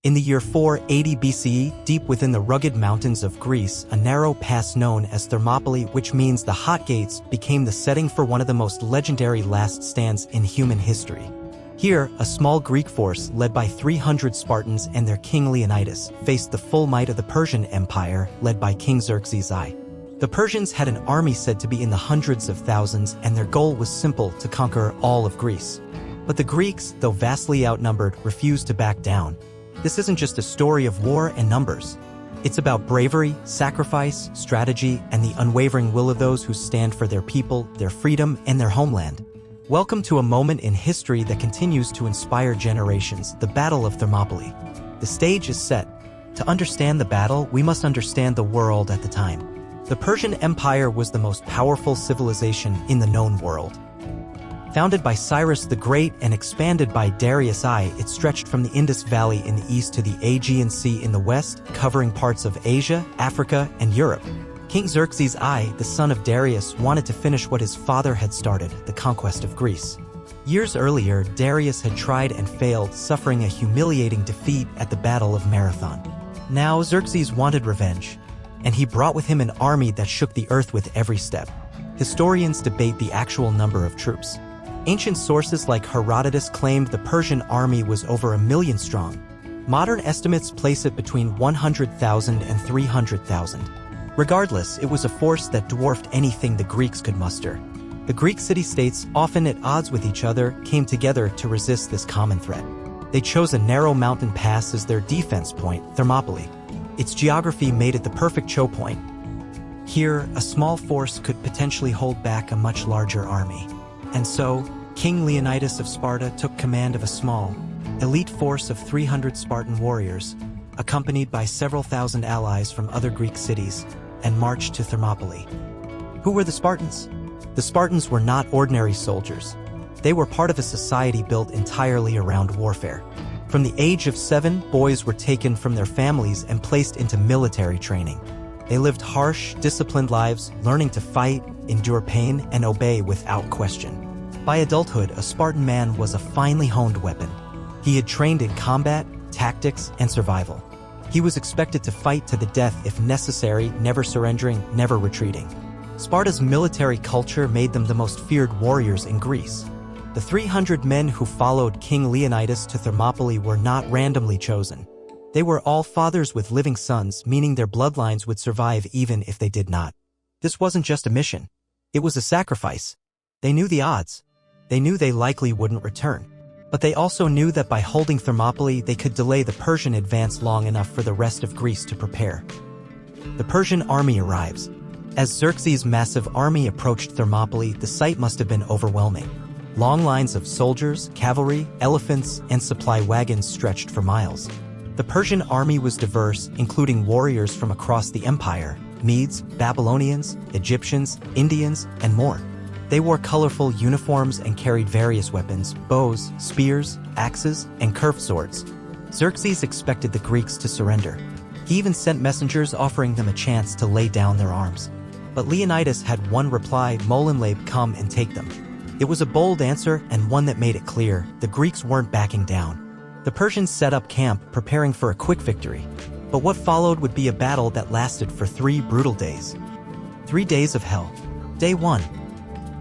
In the year 480 BCE, deep within the rugged mountains of Greece, a narrow pass known as Thermopylae, which means the Hot Gates, became the setting for one of the most legendary last stands in human history. Here, a small Greek force led by 300 Spartans and their king Leonidas faced the full might of the Persian Empire, led by King Xerxes I. The Persians had an army said to be in the hundreds of thousands, and their goal was simple: to conquer all of Greece. But the Greeks, though vastly outnumbered, refused to back down. This isn't just a story of war and numbers. It's about bravery, sacrifice, strategy, and the unwavering will of those who stand for their people, their freedom, and their homeland. Welcome to a moment in history that continues to inspire generations, the Battle of Thermopylae. The stage is set. To understand the battle, we must understand the world at the time. The Persian Empire was the most powerful civilization in the known world. Founded by Cyrus the Great and expanded by Darius I, it stretched from the Indus Valley in the east to the Aegean Sea in the west, covering parts of Asia, Africa, and Europe. King Xerxes I, the son of Darius, wanted to finish what his father had started, the conquest of Greece. Years earlier, Darius had tried and failed, suffering a humiliating defeat at the Battle of Marathon. Now Xerxes wanted revenge, and he brought with him an army that shook the earth with every step. Historians debate the actual number of troops. Ancient sources like Herodotus claimed the Persian army was over 1 million strong. Modern estimates place it between 100,000 and 300,000. Regardless, it was a force that dwarfed anything the Greeks could muster. The Greek city-states, often at odds with each other, came together to resist this common threat. They chose a narrow mountain pass as their defense point, Thermopylae. Its geography made it the perfect choke point. Here, a small force could potentially hold back a much larger army. And so, King Leonidas of Sparta took command of a small, elite force of 300 Spartan warriors, accompanied by several thousand allies from other Greek cities, and marched to Thermopylae. Who were the Spartans? The Spartans were not ordinary soldiers. They were part of a society built entirely around warfare. From the age of 7, boys were taken from their families and placed into military training. They lived harsh, disciplined lives, learning to fight, endure pain, and obey without question. By adulthood, a Spartan man was a finely honed weapon. He had trained in combat, tactics, and survival. He was expected to fight to the death if necessary, never surrendering, never retreating. Sparta's military culture made them the most feared warriors in Greece. The 300 men who followed King Leonidas to Thermopylae were not randomly chosen. They were all fathers with living sons, meaning their bloodlines would survive even if they did not. This wasn't just a mission. It was a sacrifice. They knew the odds. They knew they likely wouldn't return. But they also knew that by holding Thermopylae, they could delay the Persian advance long enough for the rest of Greece to prepare. The Persian army arrives. As Xerxes' massive army approached Thermopylae, the sight must have been overwhelming. Long lines of soldiers, cavalry, elephants, and supply wagons stretched for miles. The Persian army was diverse, including warriors from across the empire: Medes, Babylonians, Egyptians, Indians, and more. They wore colorful uniforms and carried various weapons: bows, spears, axes, and curved swords. Xerxes expected the Greeks to surrender. He even sent messengers offering them a chance to lay down their arms. But Leonidas had one reply: "Molimlab, come and take them." It was a bold answer, and one that made it clear the Greeks weren't backing down. The Persians set up camp, preparing for a quick victory. But what followed would be a battle that lasted for 3 brutal days. 3 days of hell. Day 1.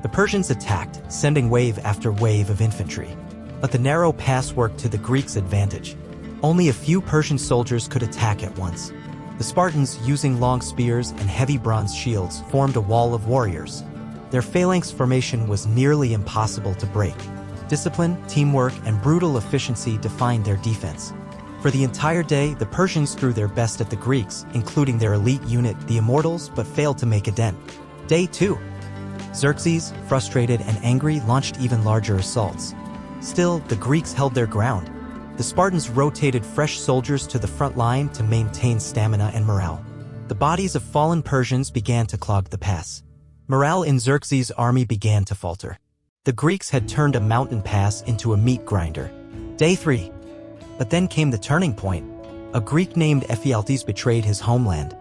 The Persians attacked, sending wave after wave of infantry. But the narrow pass worked to the Greeks' advantage. Only a few Persian soldiers could attack at once. The Spartans, using long spears and heavy bronze shields, formed a wall of warriors. Their phalanx formation was nearly impossible to break. Discipline, teamwork, and brutal efficiency defined their defense. For the entire day, the Persians threw their best at the Greeks, including their elite unit, the Immortals, but failed to make a dent. Day 2. Xerxes, frustrated and angry, launched even larger assaults. Still, the Greeks held their ground. The Spartans rotated fresh soldiers to the front line to maintain stamina and morale. The bodies of fallen Persians began to clog the pass. Morale in Xerxes' army began to falter. The Greeks had turned a mountain pass into a meat grinder. Day 3. But then came the turning point. A Greek named Ephialtes betrayed his homeland.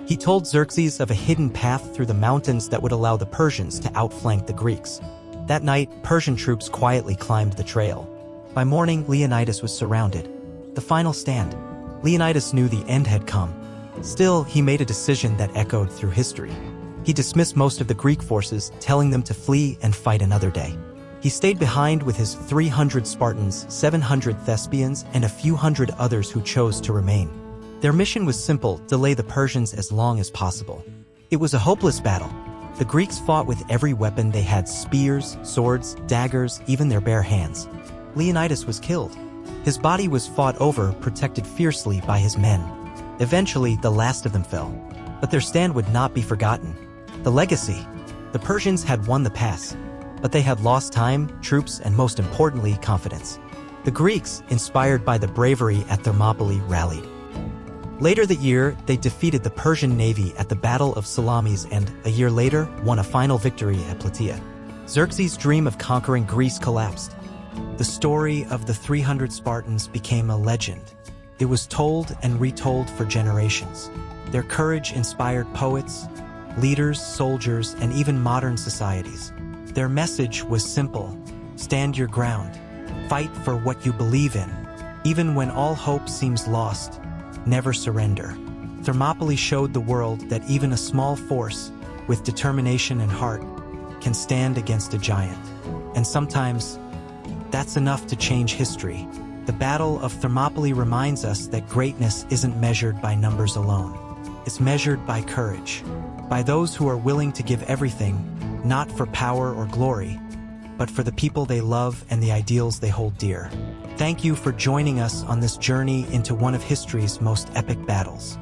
He told Xerxes of a hidden path through the mountains that would allow the Persians to outflank the Greeks. That night, Persian troops quietly climbed the trail. By morning, Leonidas was surrounded. The final stand. Leonidas knew the end had come. Still, he made a decision that echoed through history. He dismissed most of the Greek forces, telling them to flee and fight another day. He stayed behind with his 300 Spartans, 700 Thespians, and a few hundred others who chose to remain. Their mission was simple: delay the Persians as long as possible. It was a hopeless battle. The Greeks fought with every weapon they had: spears, swords, daggers, even their bare hands. Leonidas was killed. His body was fought over, protected fiercely by his men. Eventually, the last of them fell. But their stand would not be forgotten. The legacy. The Persians had won the pass, but they had lost time, troops, and most importantly, confidence. The Greeks, inspired by the bravery at Thermopylae, rallied. Later that year, they defeated the Persian navy at the Battle of Salamis and, a year later, won a final victory at Plataea. Xerxes' dream of conquering Greece collapsed. The story of the 300 Spartans became a legend. It was told and retold for generations. Their courage inspired poets, leaders, soldiers, and even modern societies. Their message was simple: stand your ground. Fight for what you believe in. Even when all hope seems lost, never surrender. Thermopylae showed the world that even a small force, with determination and heart, can stand against a giant. And sometimes, that's enough to change history. The Battle of Thermopylae reminds us that greatness isn't measured by numbers alone. It's measured by courage, by those who are willing to give everything, not for power or glory, but for the people they love and the ideals they hold dear. Thank you for joining us on this journey into one of history's most epic battles.